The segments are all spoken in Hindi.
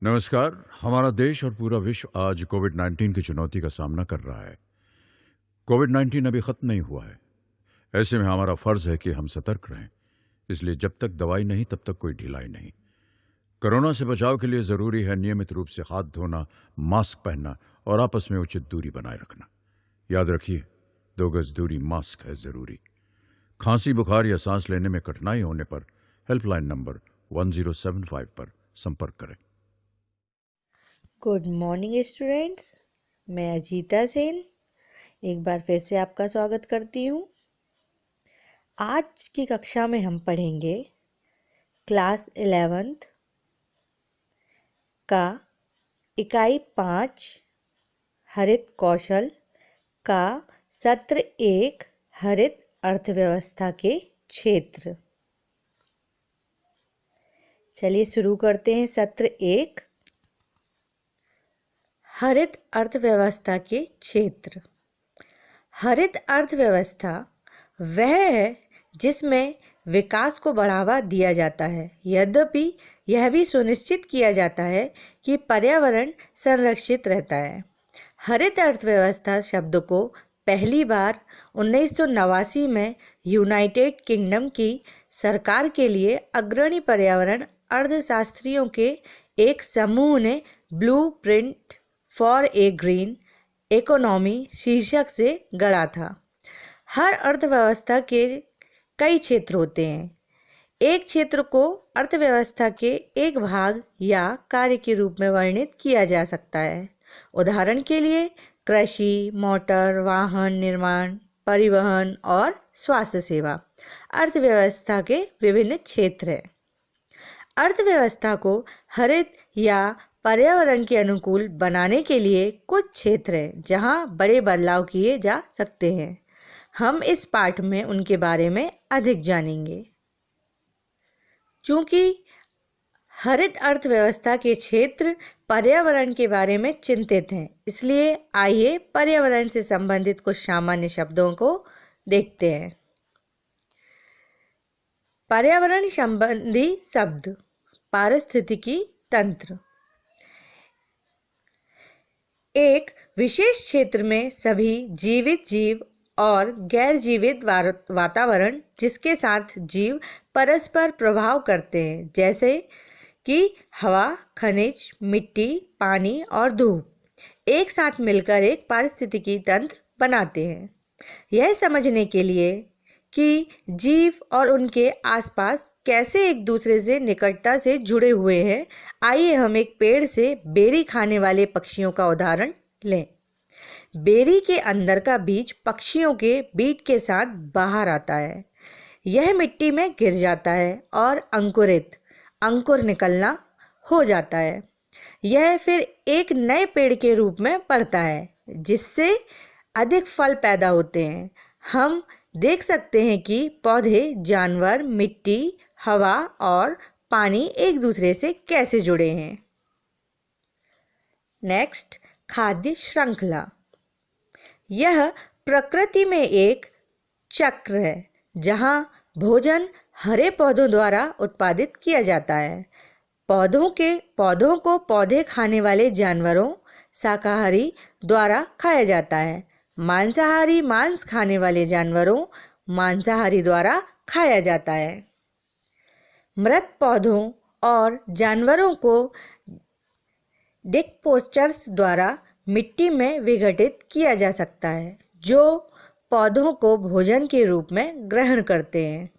नमस्कार। हमारा देश और पूरा विश्व आज कोविड-19 की चुनौती का सामना कर रहा है। कोविड-19 अभी खत्म नहीं हुआ है। ऐसे में हमारा फर्ज है कि हम सतर्क रहें। इसलिए जब तक दवाई नहीं तब तक कोई ढिलाई नहीं। कोरोना से बचाव के लिए जरूरी है नियमित रूप से हाथ धोना, मास्क पहनना और आपस में उचित दूरी बनाए रखना। याद रखिए, 2 गज दूरी मास्क है जरूरी। खांसी, बुखार या सांस लेने में कठिनाई होने पर हेल्पलाइन नंबर 1075 पर संपर्क करें। गुड मॉर्निंग स्टूडेंट्स, मैं अजीता सेन एक बार फिर से आपका स्वागत करती हूँ। आज की कक्षा में हम पढ़ेंगे क्लास 11th का इकाई 5 हरित कौशल का सत्र 1 हरित अर्थव्यवस्था के क्षेत्र। चलिए शुरू करते हैं सत्र 1 हरित अर्थव्यवस्था के क्षेत्र। हरित अर्थव्यवस्था वह है जिसमें विकास को बढ़ावा दिया जाता है, यद्यपि यह भी सुनिश्चित किया जाता है कि पर्यावरण संरक्षित रहता है। हरित अर्थव्यवस्था शब्द को पहली बार 1989 में यूनाइटेड किंगडम की सरकार के लिए अग्रणी पर्यावरण अर्थशास्त्रियों के एक समूह ने blueprint for a green economy शीर्षक से गढ़ा था। हर अर्थव्यवस्था के कई क्षेत्र होते हैं। एक क्षेत्र को अर्थव्यवस्था के एक भाग या कार्य के रूप में वर्णित किया जा सकता है। उदाहरण के लिए कृषि, मोटर वाहन निर्माण, परिवहन और स्वास्थ्य सेवा अर्थव्यवस्था के विभिन्न क्षेत्र हैं। अर्थव्यवस्था को हरित या पर्यावरण के अनुकूल बनाने के लिए कुछ क्षेत्र हैं जहां बड़े बदलाव किए जा सकते हैं। हम इस पाठ में उनके बारे में अधिक जानेंगे। चूंकि हरित अर्थव्यवस्था के क्षेत्र पर्यावरण के बारे में चिंतित हैं, इसलिए आइए पर्यावरण से संबंधित कुछ सामान्य शब्दों को देखते हैं। पर्यावरण संबंधी शब्द: पारिस्थितिकी तंत्र, एक विशेष क्षेत्र में सभी जीवित जीव और गैर जीवित वातावरण जिसके साथ जीव परस्पर प्रभाव करते हैं, जैसे कि हवा, खनिज, मिट्टी, पानी और धूप, एक साथ मिलकर एक पारिस्थितिकी तंत्र बनाते हैं। यह समझने के लिए कि जीव और उनके आसपास कैसे एक दूसरे से निकटता से जुड़े हुए हैं, आइए हम एक पेड़ से बेरी खाने वाले पक्षियों का उदाहरण लें। बेरी के अंदर का बीज पक्षियों के बीज के साथ बाहर आता है। यह मिट्टी में गिर जाता है और अंकुर निकलना हो जाता है। यह फिर एक नए पेड़ के रूप में बढ़ता है, जिससे अधिक फल पैदा होते हैं। हम देख सकते हैं कि पौधे, जानवर, मिट्टी, हवा और पानी एक दूसरे से कैसे जुड़े हैं। नेक्स्ट, खाद्य श्रृंखला। यह प्रकृति में एक चक्र है जहां भोजन हरे पौधों द्वारा उत्पादित किया जाता है। पौधों को पौधे खाने वाले जानवरों शाकाहारी द्वारा खाया जाता है। मांसाहारी मांस खाने वाले जानवरों मांसाहारी द्वारा खाया जाता है। मृत पौधों और जानवरों को डिकम्पोजर्स द्वारा मिट्टी में विघटित किया जा सकता है, जो पौधों को भोजन के रूप में ग्रहण करते हैं।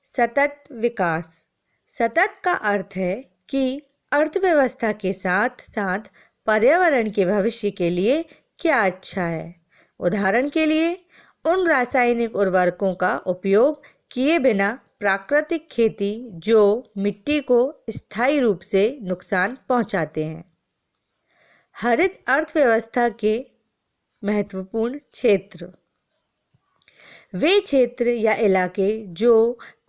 सतत विकास। सतत का अर्थ है कि अर्थव्यवस्था के साथ साथ पर्यावरण के भविष्य के लिए क्या अच्छा है। उदाहरण के लिए, उन रासायनिक उर्वरकों का उपयोग किए बिना प्राकृतिक खेती जो मिट्टी को स्थायी रूप से नुकसान पहुंचाते हैं। हरित अर्थव्यवस्था के महत्वपूर्ण क्षेत्र: वे क्षेत्र या इलाके जो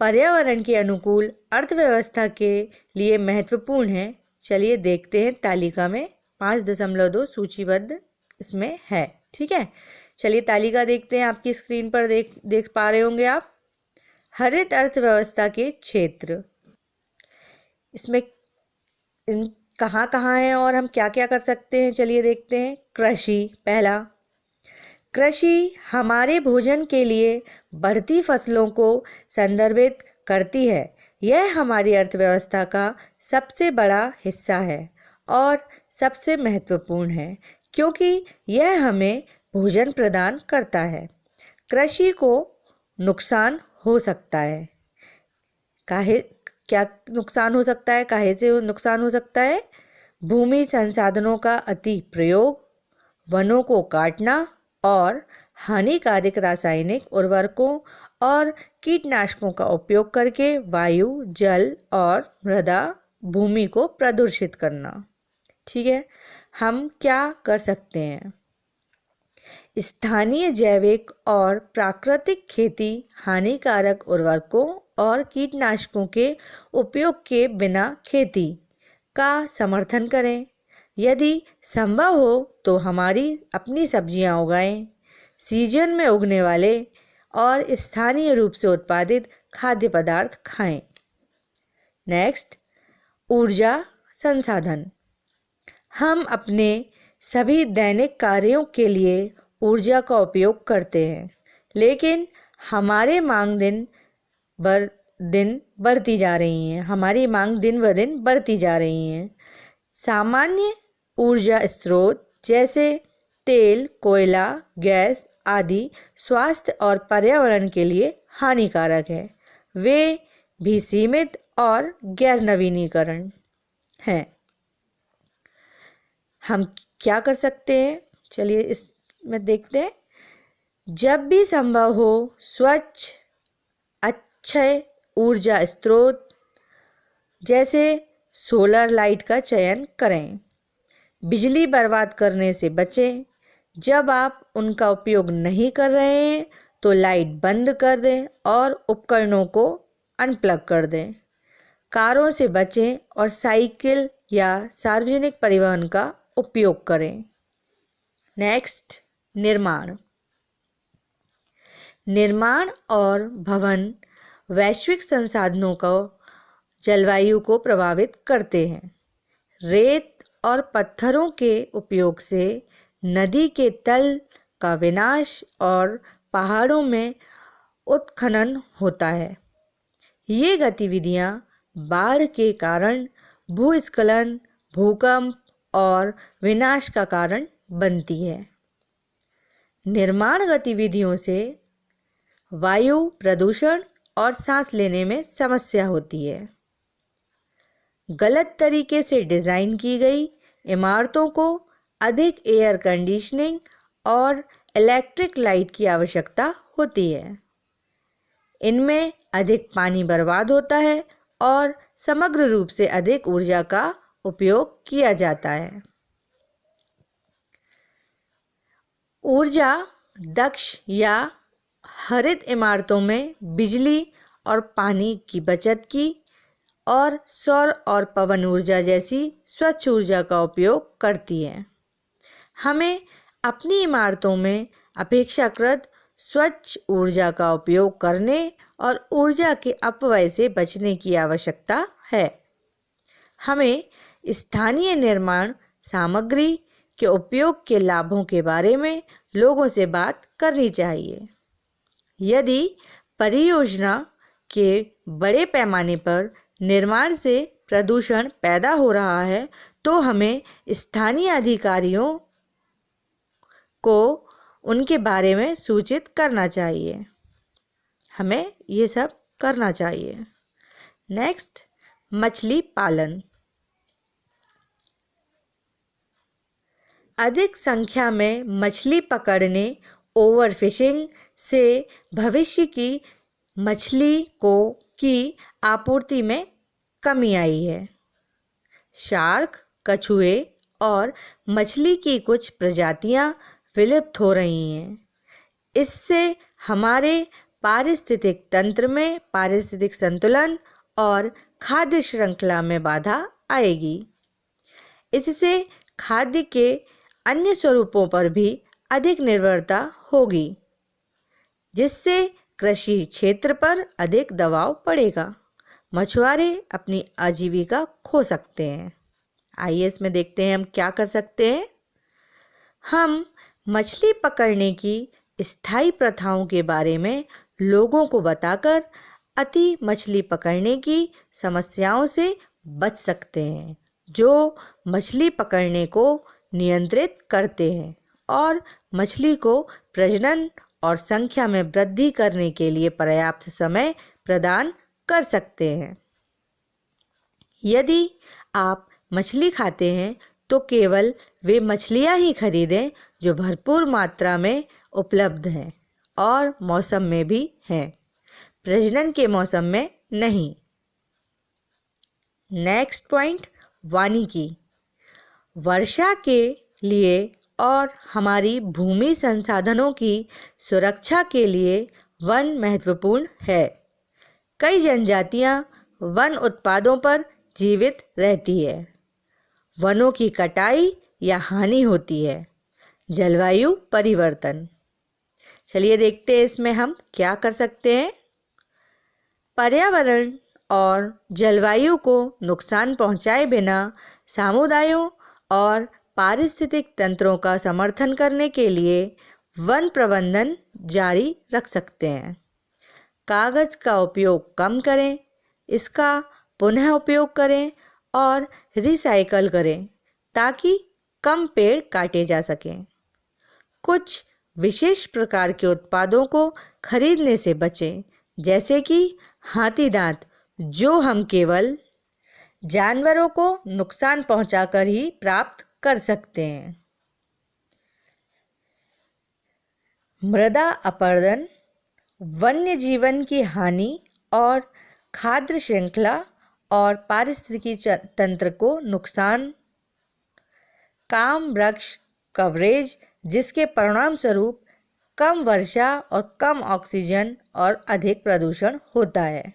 पर्यावरण के अनुकूल अर्थव्यवस्था के लिए महत्वपूर्ण हैं। चलिए देखते हैं, तालिका में 5.2 सूचीबद्ध इसमें है। ठीक है, चलिए तालिका देखते हैं। आपकी स्क्रीन पर देख पा रहे होंगे आप। हरित अर्थव्यवस्था के क्षेत्र, इसमें इन कहाँ कहाँ हैं और हम क्या क्या कर सकते हैं, चलिए देखते हैं। कृषि, पहला, कृषि हमारे भोजन के लिए बढ़ती फसलों को संदर्भित करती है। यह हमारी अर्थव्यवस्था का सबसे बड़ा हिस्सा है और सबसे महत्वपूर्ण है, क्योंकि यह हमें भोजन प्रदान करता है। कृषि को नुकसान हो सकता है। काहे क्या नुकसान हो सकता है, काहे से नुकसान हो सकता है? भूमि संसाधनों का अति प्रयोग, वनों को काटना और हानिकारक रासायनिक उर्वरकों और कीटनाशकों का उपयोग करके वायु, जल और मृदा, भूमि को प्रदूषित करना। ठीक है, हम क्या कर सकते हैं? स्थानीय जैविक और प्राकृतिक खेती हानिकारक उर्वरकों और कीटनाशकों के उपयोग के बिना खेती का समर्थन करें। यदि संभव हो तो हमारी अपनी सब्जियां उगाएं। सीजन में उगने वाले और स्थानीय रूप से उत्पादित खाद्य पदार्थ खाएं। नेक्स्ट, ऊर्जा संसाधन। हम अपने सभी दैनिक कार्यों के लिए ऊर्जा का उपयोग करते हैं, लेकिन हमारी मांग दिन ब दिन बढ़ती जा रही है। हमारी मांग दिन ब दिन बढ़ती जा रही है। सामान्य ऊर्जा स्रोत जैसे तेल, कोयला, गैस आदि स्वास्थ्य और पर्यावरण के लिए हानिकारक है। वे भी सीमित और गैर नवीनीकरण हैं। हम क्या कर सकते हैं, चलिए इसमें देखते हैं। जब भी संभव हो स्वच्छ अच्छे ऊर्जा स्रोत जैसे सोलर लाइट का चयन करें। बिजली बर्बाद करने से बचें। जब आप उनका उपयोग नहीं कर रहे हैं तो लाइट बंद कर दें और उपकरणों को अनप्लग कर दें। कारों से बचें और साइकिल या सार्वजनिक परिवहन का उपयोग करें। नेक्स्ट, निर्माण। निर्माण और भवन वैश्विक संसाधनों को जलवायु को प्रभावित करते हैं। रेत और पत्थरों के उपयोग से नदी के तल का विनाश और पहाड़ों में उत्खनन होता है। ये गतिविधियां बाढ़ के कारण भूस्खलन, भूकंप और विनाश का कारण बनती है। निर्माण गतिविधियों से वायु प्रदूषण और सांस लेने में समस्या होती है। गलत तरीके से डिज़ाइन की गई इमारतों को अधिक एयर कंडीशनिंग और इलेक्ट्रिक लाइट की आवश्यकता होती है। इनमें अधिक पानी बर्बाद होता है और समग्र रूप से अधिक ऊर्जा का उपयोग किया जाता है। ऊर्जा दक्ष या हरित इमारतों में बिजली और पानी की बचत की और सौर और पवन ऊर्जा जैसी स्वच्छ ऊर्जा का उपयोग करती है। हमें अपनी इमारतों में अपेक्षाकृत स्वच्छ ऊर्जा का उपयोग करने और ऊर्जा के अपव्यय से बचने की आवश्यकता है। हमें स्थानीय निर्माण सामग्री के उपयोग के लाभों के बारे में लोगों से बात करनी चाहिए। यदि परियोजना के बड़े पैमाने पर निर्माण से प्रदूषण पैदा हो रहा है तो हमें स्थानीय अधिकारियों को उनके बारे में सूचित करना चाहिए। हमें ये सब करना चाहिए। नेक्स्ट, मछली पालन। अधिक संख्या में मछली पकड़ने, ओवरफिशिंग से भविष्य की मछली की आपूर्ति में कमी आई है। शार्क, कछुए और मछली की कुछ प्रजातियां विलुप्त हो रही हैं। इससे हमारे पारिस्थितिक तंत्र में पारिस्थितिक संतुलन और खाद्य श्रृंखला में बाधा आएगी। इससे खाद्य के अन्य स्वरूपों पर भी अधिक निर्भरता होगी, जिससे कृषि क्षेत्र पर अधिक दबाव पड़ेगा। मछुआरे अपनी आजीविका खो सकते हैं। आइए इसमें देखते हैं हम क्या कर सकते हैं। हम मछली पकड़ने की स्थायी प्रथाओं के बारे में लोगों को बताकर अति मछली पकड़ने की समस्याओं से बच सकते हैं, जो मछली पकड़ने को नियंत्रित करते हैं और मछली को प्रजनन और संख्या में वृद्धि करने के लिए पर्याप्त समय प्रदान कर सकते हैं। यदि आप मछली खाते हैं तो केवल वे मछलियां ही खरीदें जो भरपूर मात्रा में उपलब्ध हैं और मौसम में भी हैं, प्रजनन के मौसम में नहीं। नेक्स्ट पॉइंट, वानिकी। वर्षा के लिए और हमारी भूमि संसाधनों की सुरक्षा के लिए वन महत्वपूर्ण है। कई जनजातियां वन उत्पादों पर जीवित रहती है। वनों की कटाई या हानि होती है। जलवायु परिवर्तन। चलिए देखते हैं इसमें हम क्या कर सकते हैं। पर्यावरण और जलवायु को नुकसान पहुंचाए बिना समुदायों और पारिस्थितिक तंत्रों का समर्थन करने के लिए वन प्रबंधन जारी रख सकते हैं। कागज का उपयोग कम करें, इसका पुनः उपयोग करें और रिसाइकल करें ताकि कम पेड़ काटे जा सकें। कुछ विशेष प्रकार के उत्पादों को खरीदने से बचें, जैसे कि हाथी दांत, जो हम केवल जानवरों को नुकसान पहुंचाकर ही प्राप्त कर सकते हैं। मृदा अपरदन, वन्य जीवन की हानि और खाद्य श्रृंखला और पारिस्थितिकी तंत्र को नुकसान। काम वृक्ष कवरेज, जिसके परिणाम स्वरूप कम वर्षा और कम ऑक्सीजन और अधिक प्रदूषण होता है।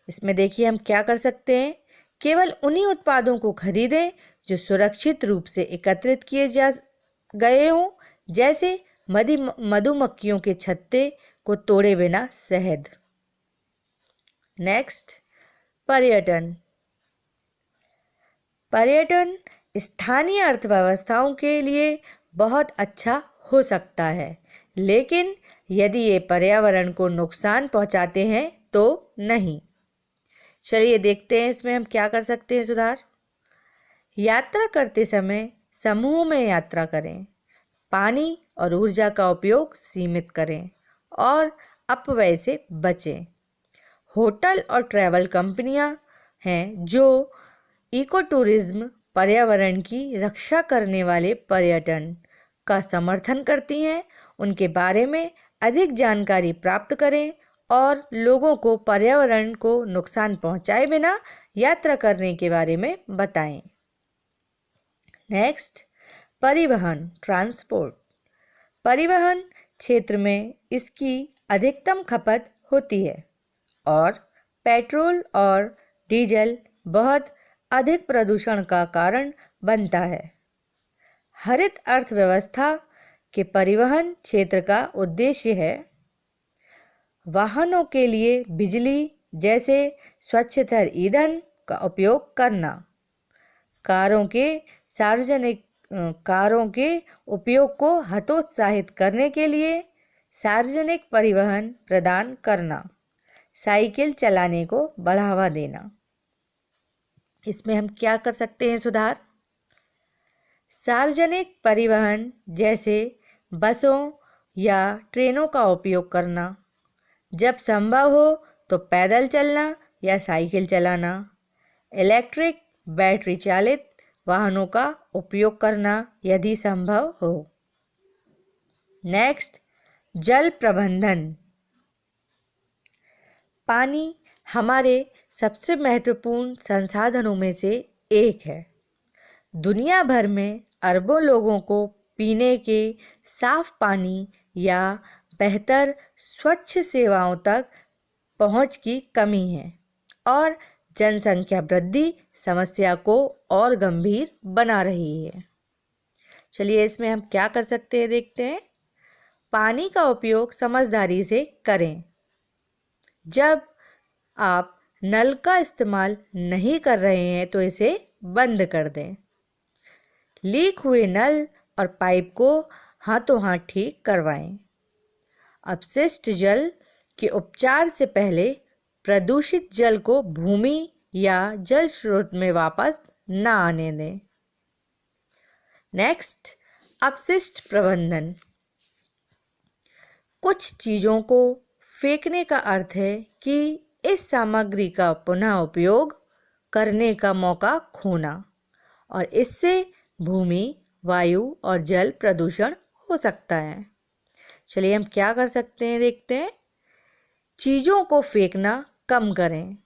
इसमें देखिए हम क्या कर सकते हैं। केवल उन्हीं उत्पादों को खरीदें जो सुरक्षित रूप से एकत्रित किए जा गए हों, जैसे मधुमक्खियों के छत्ते को तोड़े बिना शहद। नेक्स्ट, पर्यटन। पर्यटन स्थानीय अर्थव्यवस्थाओं के लिए बहुत अच्छा हो सकता है, लेकिन यदि ये पर्यावरण को नुकसान पहुंचाते हैं तो नहीं। चलिए देखते हैं इसमें हम क्या कर सकते हैं सुधार। यात्रा करते समय समूह में यात्रा करें, पानी और ऊर्जा का उपयोग सीमित करें और अपव्यय से बचें। होटल और ट्रैवल कंपनियां हैं जो इको टूरिज्म, पर्यावरण की रक्षा करने वाले पर्यटन का समर्थन करती हैं, उनके बारे में अधिक जानकारी प्राप्त करें और लोगों को पर्यावरण को नुकसान पहुंचाए बिना यात्रा करने के बारे में बताएं। नेक्स्ट, परिवहन, ट्रांसपोर्ट। परिवहन क्षेत्र में इसकी अधिकतम खपत होती है और पेट्रोल और डीजल बहुत अधिक प्रदूषण का कारण बनता है। हरित अर्थव्यवस्था के परिवहन क्षेत्र का उद्देश्य है वाहनों के लिए बिजली जैसे स्वच्छतर ईंधन का उपयोग करना, कारों के उपयोग को हतोत्साहित करने के लिए सार्वजनिक परिवहन प्रदान करना, साइकिल चलाने को बढ़ावा देना। इसमें हम क्या कर सकते हैं सुधार। सार्वजनिक परिवहन जैसे बसों या ट्रेनों का उपयोग करना, जब संभव हो तो पैदल चलना या साइकिल चलाना, इलेक्ट्रिक बैटरी चालित वाहनों का उपयोग करना यदि संभव हो। नेक्स्ट, जल प्रबंधन। पानी हमारे सबसे महत्वपूर्ण संसाधनों में से एक है। दुनिया भर में अरबों लोगों को पीने के साफ पानी या बेहतर स्वच्छ सेवाओं तक पहुंच की कमी है और जनसंख्या वृद्धि समस्या को और गंभीर बना रही है। चलिए इसमें हम क्या कर सकते हैं देखते हैं। पानी का उपयोग समझदारी से करें। जब आप नल का इस्तेमाल नहीं कर रहे हैं तो इसे बंद कर दें। लीक हुए नल और पाइप को हाथों हाथ ठीक करवाएं। अपशिष्ट जल के उपचार से पहले प्रदूषित जल को भूमि या जल स्रोत में वापस न आने दें। नेक्स्ट, अपशिष्ट प्रबंधन। कुछ चीज़ों को फेंकने का अर्थ है कि इस सामग्री का पुनः उपयोग करने का मौका खोना और इससे भूमि, वायु और जल प्रदूषण हो सकता है। चलिए हम क्या कर सकते हैं, देखते हैं। चीज़ों को फेंकना कम करें,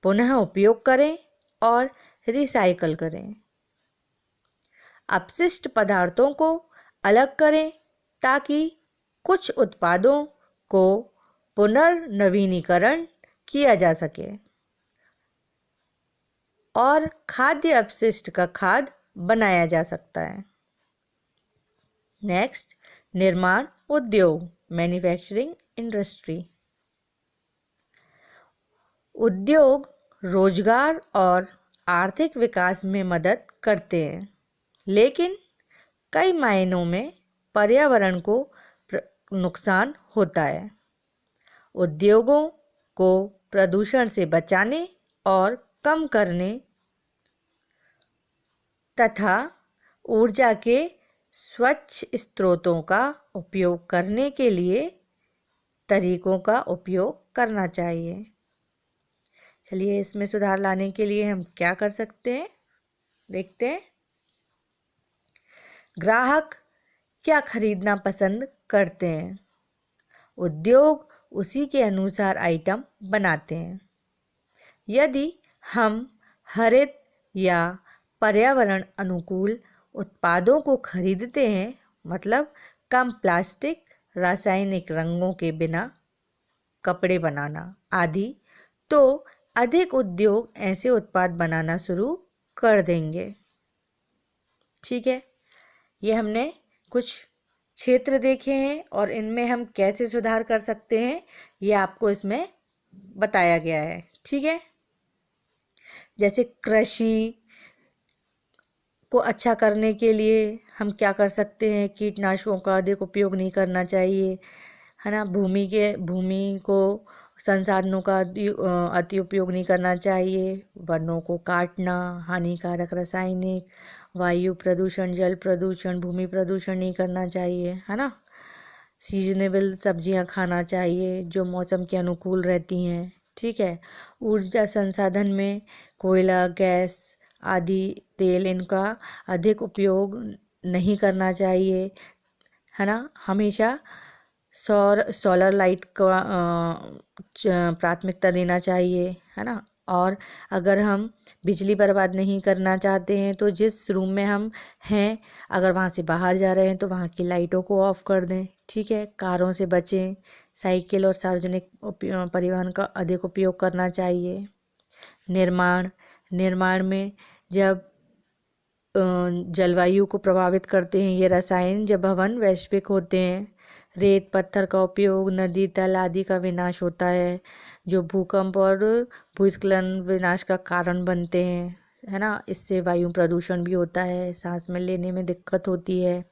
पुनः उपयोग करें और रिसाइकल करें। अपशिष्ट पदार्थों को अलग करें ताकि कुछ उत्पादों को पुनर्नवीनीकरण किया जा सके और खाद्य अपशिष्ट का खाद बनाया जा सकता है। नेक्स्ट, निर्माण उद्योग, मैन्युफैक्चरिंग इंडस्ट्री। उद्योग रोजगार और आर्थिक विकास में मदद करते हैं, लेकिन कई मायनों में पर्यावरण को नुकसान होता है। उद्योगों को प्रदूषण से बचाने और कम करने तथा ऊर्जा के स्वच्छ स्रोतों का उपयोग करने के लिए तरीकों का उपयोग करना चाहिए। चलिए इसमें सुधार लाने के लिए हम क्या कर सकते हैं, देखते हैं। ग्राहक क्या खरीदना पसंद करते हैं? उद्योग उसी के अनुसार आइटम बनाते हैं। यदि हम हरित या पर्यावरण अनुकूल उत्पादों को खरीदते हैं, मतलब कम प्लास्टिक, रासायनिक रंगों के बिना कपड़े बनाना आदि, तो अधिक उद्योग ऐसे उत्पाद बनाना शुरू कर देंगे। ठीक है, ये हमने कुछ क्षेत्र देखे हैं और इनमें हम कैसे सुधार कर सकते हैं ये आपको इसमें बताया गया है। ठीक है, जैसे कृषि को अच्छा करने के लिए हम क्या कर सकते हैं, कीटनाशकों का अधिक उपयोग नहीं करना चाहिए, है ना। भूमि को संसाधनों का अति उपयोग नहीं करना चाहिए। वनों को काटना, हानिकारक रासायनिक, वायु प्रदूषण, जल प्रदूषण, भूमि प्रदूषण नहीं करना चाहिए, है ना। सीजनेबल सब्जियां खाना चाहिए जो मौसम के अनुकूल रहती हैं। ठीक है, ऊर्जा संसाधन में कोयला, गैस आदि तेल, इनका अधिक उपयोग नहीं करना चाहिए, है ना। हमेशा सोलर लाइट का प्राथमिकता देना चाहिए, है ना। और अगर हम बिजली बर्बाद नहीं करना चाहते हैं तो जिस रूम में हम हैं, अगर वहाँ से बाहर जा रहे हैं तो वहाँ की लाइटों को ऑफ कर दें। ठीक है, कारों से बचें, साइकिल और सार्वजनिक परिवहन का अधिक उपयोग करना चाहिए। निर्माण में जब जलवायु को प्रभावित करते हैं ये रसायन, जब भवन वैश्विक होते हैं, रेत पत्थर का उपयोग, नदी तल आदि का विनाश होता है, जो भूकंप और भूस्खलन विनाश का कारण बनते हैं, है ना। इससे वायु प्रदूषण भी होता है, सांस में लेने में दिक्कत होती है।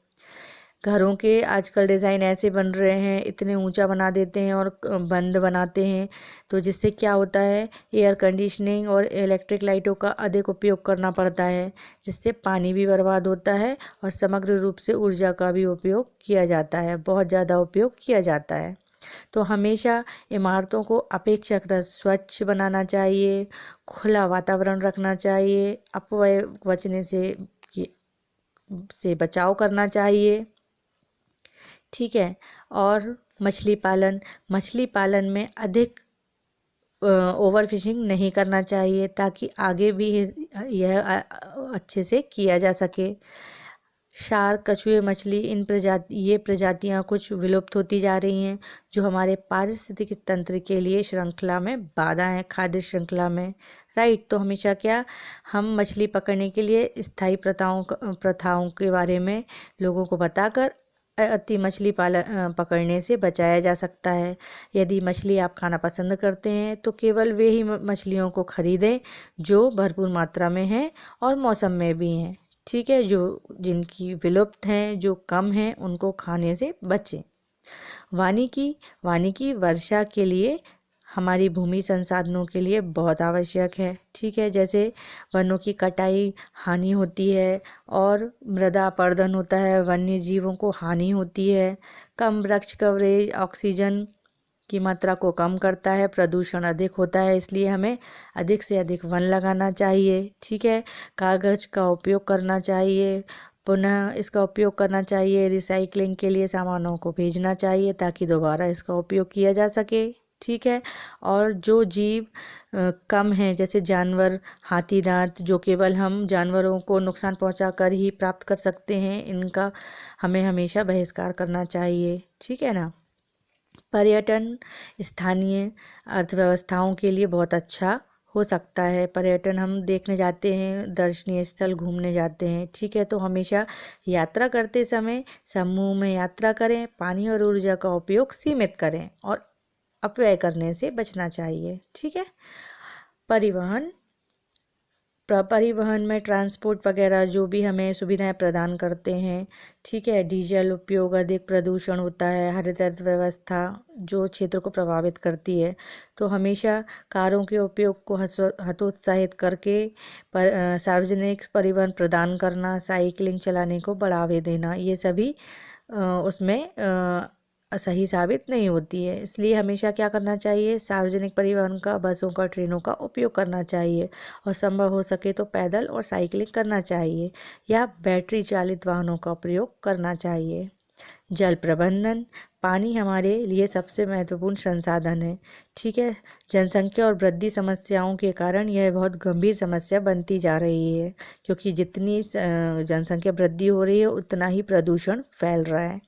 घरों के आजकल डिज़ाइन ऐसे बन रहे हैं, इतने ऊंचा बना देते हैं और बंद बनाते हैं, तो जिससे क्या होता है, एयर कंडीशनिंग और इलेक्ट्रिक लाइटों का अधिक उपयोग करना पड़ता है, जिससे पानी भी बर्बाद होता है और समग्र रूप से ऊर्जा का भी उपयोग किया जाता है, बहुत ज़्यादा उपयोग किया जाता है। तो हमेशा इमारतों को अपेक्षाकृत स्वच्छ बनाना चाहिए, खुला वातावरण रखना चाहिए, अपव्यय बचने से बचाव करना चाहिए। ठीक है, और मछली पालन में अधिक ओवर फिशिंग नहीं करना चाहिए ताकि आगे भी यह अच्छे से किया जा सके। शार्क, कछुए मछली, ये प्रजातियां कुछ विलुप्त होती जा रही हैं, जो हमारे पारिस्थितिक तंत्र के लिए श्रृंखला में बाधा है, खाद्य श्रृंखला में। राइट, तो हमेशा क्या, हम मछली पकड़ने के लिए स्थायी प्रथाओं के बारे में लोगों को बताकर अति मछली पकड़ने से बचाया जा सकता है। यदि मछली आप खाना पसंद करते हैं तो केवल वे ही मछलियों को खरीदें जो भरपूर मात्रा में हैं और मौसम में भी हैं, ठीक है। जो जिनकी विलुप्त हैं, जो कम हैं, उनको खाने से बचें। वानिकी वर्षा के लिए, हमारी भूमि संसाधनों के लिए बहुत आवश्यक है, ठीक है। जैसे वनों की कटाई हानि होती है और मृदा अपरदन होता है, वन्य जीवों को हानि होती है। कम वृक्ष कवरेज ऑक्सीजन की मात्रा को कम करता है, प्रदूषण अधिक होता है, इसलिए हमें अधिक से अधिक वन लगाना चाहिए, ठीक है। कागज़ का उपयोग करना चाहिए, पुनः इसका उपयोग करना चाहिए। रिसाइकलिंग के लिए सामानों को भेजना चाहिए ताकि दोबारा इसका उपयोग किया जा सके, ठीक है। और जो जीव कम हैं, जैसे जानवर, हाथी दांत, जो केवल हम जानवरों को नुकसान पहुंचा कर ही प्राप्त कर सकते हैं, इनका हमें हमेशा बहिष्कार करना चाहिए, ठीक है ना। पर्यटन स्थानीय अर्थव्यवस्थाओं के लिए बहुत अच्छा हो सकता है। पर्यटन हम देखने जाते हैं, दर्शनीय स्थल घूमने जाते हैं, ठीक है। तो हमेशा यात्रा करते समय समूह में यात्रा करें, पानी और ऊर्जा का उपयोग सीमित करें और अपव्यय करने से बचना चाहिए, ठीक है। परिवहन में ट्रांसपोर्ट वगैरह जो भी हमें सुविधाएं प्रदान करते हैं, ठीक है। डीजल उपयोग अधिक प्रदूषण होता है, हरित अर्थव्यवस्था जो क्षेत्र को प्रभावित करती है। तो हमेशा कारों के उपयोग को हतोत्साहित करके सार्वजनिक परिवहन प्रदान करना, साइकिलिंग चलाने को बढ़ावा देना, ये सभी उसमें सही साबित नहीं होती है। इसलिए हमेशा क्या करना चाहिए, सार्वजनिक परिवहन का, बसों का, ट्रेनों का उपयोग करना चाहिए और संभव हो सके तो पैदल और साइकिलिंग करना चाहिए या बैटरी चालित वाहनों का प्रयोग करना चाहिए। जल प्रबंधन, पानी हमारे लिए सबसे महत्वपूर्ण संसाधन है, ठीक है। जनसंख्या और वृद्धि समस्याओं के कारण यह बहुत गंभीर समस्या बनती जा रही है, क्योंकि जितनी जनसंख्या वृद्धि हो रही है उतना ही प्रदूषण फैल रहा है।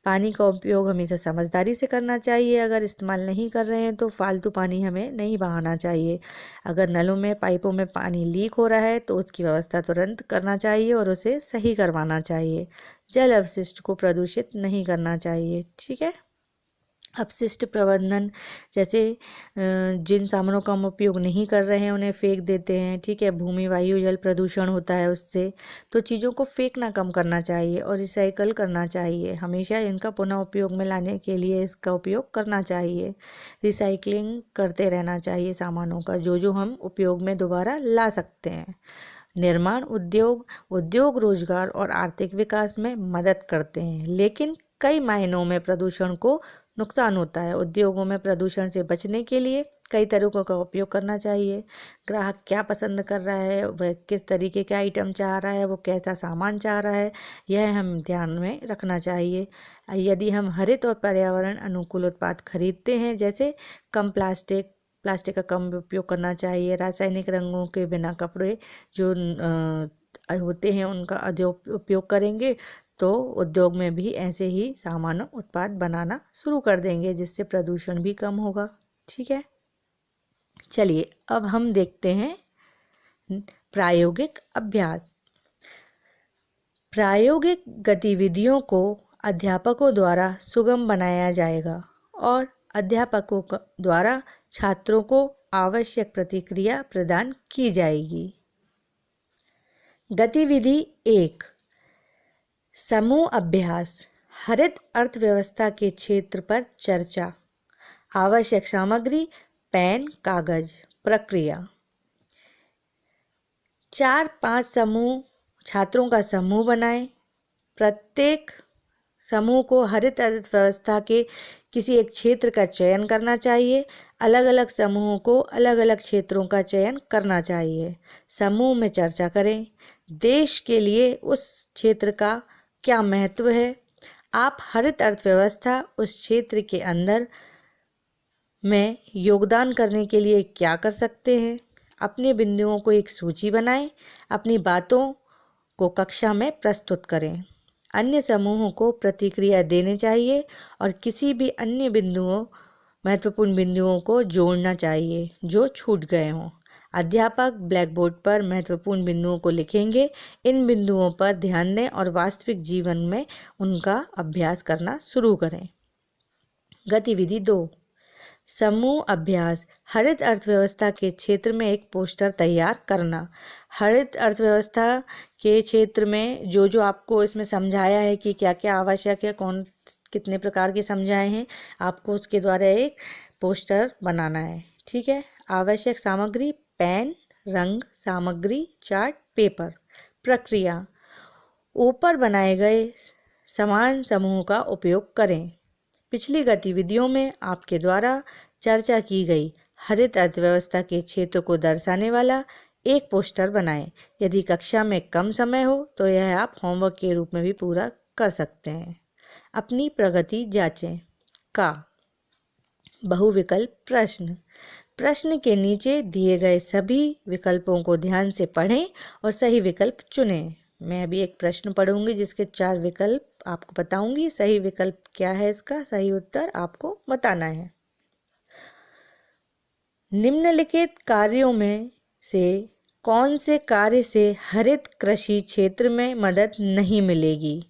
पानी का उपयोग हमेशा समझदारी से करना चाहिए। अगर इस्तेमाल नहीं कर रहे हैं तो फालतू पानी हमें नहीं बहाना चाहिए। अगर नलों में, पाइपों में पानी लीक हो रहा है तो उसकी व्यवस्था तुरंत करना चाहिए और उसे सही करवाना चाहिए। जल अवशिष्ट को प्रदूषित नहीं करना चाहिए, ठीक है। अपशिष्ट प्रबंधन, जैसे जिन सामानों का हम उपयोग नहीं कर रहे हैं उन्हें फेंक देते हैं, ठीक है। भूमि, वायु, जल प्रदूषण होता है उससे, तो चीज़ों को फेंकना कम करना चाहिए और रिसाइकल करना चाहिए। हमेशा इनका पुनः उपयोग में लाने के लिए इसका उपयोग करना चाहिए। रिसाइकलिंग करते रहना चाहिए सामानों का, जो हम उपयोग में दोबारा ला सकते हैं। निर्माण उद्योग रोजगार और आर्थिक विकास में मदद करते हैं, लेकिन कई मायनों में प्रदूषण को नुकसान होता है। उद्योगों में प्रदूषण से बचने के लिए कई तरीकों का उपयोग करना चाहिए। ग्राहक क्या पसंद कर रहा है, वह किस तरीके के आइटम चाह रहा है, वो कैसा सामान चाह रहा है, यह हम ध्यान में रखना चाहिए। यदि हम हरित और पर्यावरण अनुकूल उत्पाद खरीदते हैं, जैसे कम प्लास्टिक का कम उपयोग करना चाहिए। रासायनिक रंगों के बिना कपड़े जो होते हैं उनका अधिक उपयोग करेंगे तो उद्योग में भी ऐसे ही सामान्य उत्पाद बनाना शुरू कर देंगे, जिससे प्रदूषण भी कम होगा, ठीक है। चलिए अब हम देखते हैं प्रायोगिक अभ्यास। प्रायोगिक गतिविधियों को अध्यापकों द्वारा सुगम बनाया जाएगा और अध्यापकों द्वारा छात्रों को आवश्यक प्रतिक्रिया प्रदान की जाएगी। गतिविधि 1, समूह अभ्यास। हरित अर्थव्यवस्था के क्षेत्र पर चर्चा। आवश्यक सामग्री, पेन, कागज। प्रक्रिया, 4-5 छात्रों का समूह बनाएं। प्रत्येक समूह को हरित अर्थव्यवस्था के किसी एक क्षेत्र का चयन करना चाहिए। अलग अलग समूहों को अलग अलग क्षेत्रों का चयन करना चाहिए। समूह में चर्चा करें, देश के लिए उस क्षेत्र का क्या महत्व है। आप हरित अर्थव्यवस्था उस क्षेत्र के अंदर में योगदान करने के लिए क्या कर सकते हैं। अपने बिंदुओं को एक सूची बनाएं। अपनी बातों को कक्षा में प्रस्तुत करें। अन्य समूहों को प्रतिक्रिया देनी चाहिए और किसी भी अन्य महत्वपूर्ण बिंदुओं को जोड़ना चाहिए जो छूट गए हों। अध्यापक ब्लैक बोर्ड पर महत्वपूर्ण बिंदुओं को लिखेंगे। इन बिंदुओं पर ध्यान दें और वास्तविक जीवन में उनका अभ्यास करना शुरू करें। गतिविधि 2, समूह अभ्यास। हरित अर्थव्यवस्था के क्षेत्र में एक पोस्टर तैयार करना। हरित अर्थव्यवस्था के क्षेत्र में जो आपको इसमें समझाया है कि क्या क्या आवश्यक है, कौन कितने प्रकार के समझाए हैं, आपको उसके द्वारा एक पोस्टर बनाना है। ठीक है। आवश्यक सामग्री: पेन, रंग, सामग्री, चार्ट, पेपर। प्रक्रिया: ऊपर बनाए गए समान समूह का उपयोग करें। पिछली गतिविधियों में आपके द्वारा चर्चा की गई हरित अर्थव्यवस्था के क्षेत्र को दर्शाने वाला एक पोस्टर बनाएं। यदि कक्षा में कम समय हो तो यह आप होमवर्क के रूप में भी पूरा कर सकते हैं। अपनी प्रगति जांचें। का बहुविकल्प प्रश्न: प्रश्न के नीचे दिए गए सभी विकल्पों को ध्यान से पढ़ें और सही विकल्प चुनें। मैं अभी एक प्रश्न पढ़ूंगी जिसके 4 विकल्प आपको बताऊंगी। सही विकल्प क्या है, इसका सही उत्तर आपको बताना है। निम्नलिखित कार्यों में से कौन से कार्य से हरित कृषि क्षेत्र में मदद नहीं मिलेगी?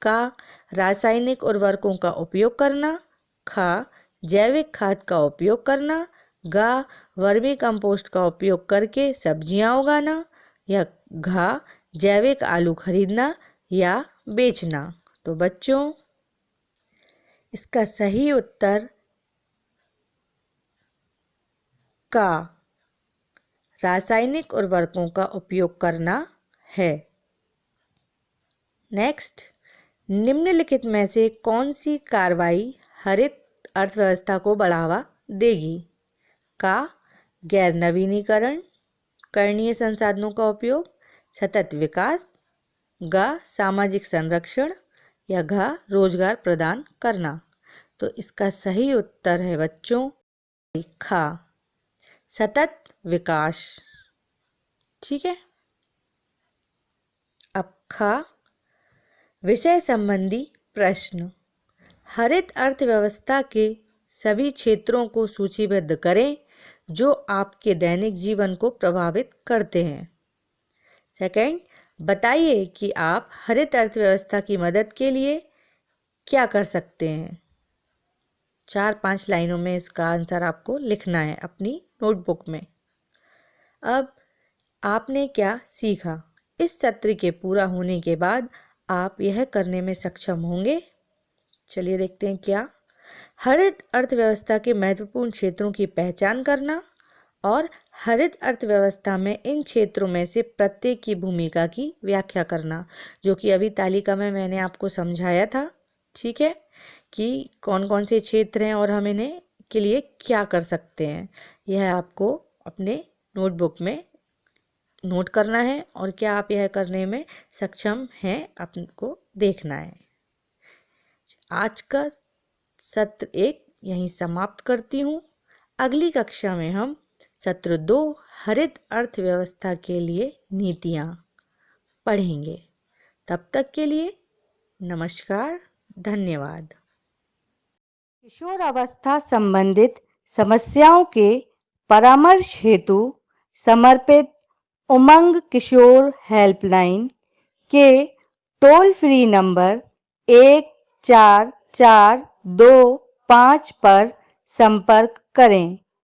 का रासायनिक उर्वरकों का उपयोग करना, खा जैविक खाद का उपयोग करना, गा वर्मी कंपोस्ट का उपयोग करके सब्जियां उगाना, या घा जैविक आलू खरीदना या बेचना। तो बच्चों, इसका सही उत्तर का रासायनिक उर्वरकों का उपयोग करना है। नेक्स्ट, निम्नलिखित में से कौन सी कार्रवाई हरित अर्थव्यवस्था को बढ़ावा देगी? का गैर नवीनीकरण करणीय संसाधनों का उपयोग, सतत विकास, गा सामाजिक संरक्षण, या घा रोजगार प्रदान करना। तो इसका सही उत्तर है बच्चों खा सतत विकास। ठीक है। अब खा विषय संबंधी प्रश्न। हरित अर्थव्यवस्था के सभी क्षेत्रों को सूचीबद्ध करें जो आपके दैनिक जीवन को प्रभावित करते हैं। सेकंड, बताइए कि आप हरित अर्थव्यवस्था की मदद के लिए क्या कर सकते हैं। 4-5 लाइनों में इसका आंसर आपको लिखना है अपनी नोटबुक में। अब आपने क्या सीखा? इस सत्र के पूरा होने के बाद आप यह करने में सक्षम होंगे। चलिए देखते हैं क्या। हरित अर्थव्यवस्था के महत्वपूर्ण क्षेत्रों की पहचान करना और हरित अर्थव्यवस्था में इन क्षेत्रों में से प्रत्येक की भूमिका की व्याख्या करना, जो कि अभी तालिका में मैंने आपको समझाया था। ठीक है, कि कौन कौन से क्षेत्र हैं और हम इन्हें के लिए क्या कर सकते हैं। यह आपको अपने नोटबुक में नोट करना है और क्या आप यह करने में सक्षम हैं आपको देखना है। आज का सत्र 1 यहीं समाप्त करती हूँ। अगली कक्षा में हम सत्र 2 हरित अर्थव्यवस्था के लिए नीतियाँ पढ़ेंगे। तब तक के लिए नमस्कार, धन्यवाद। किशोर अवस्था संबंधित समस्याओं के परामर्श हेतु समर्पित उमंग किशोर हेल्पलाइन के टोल फ्री नंबर 144225 पर संपर्क करें।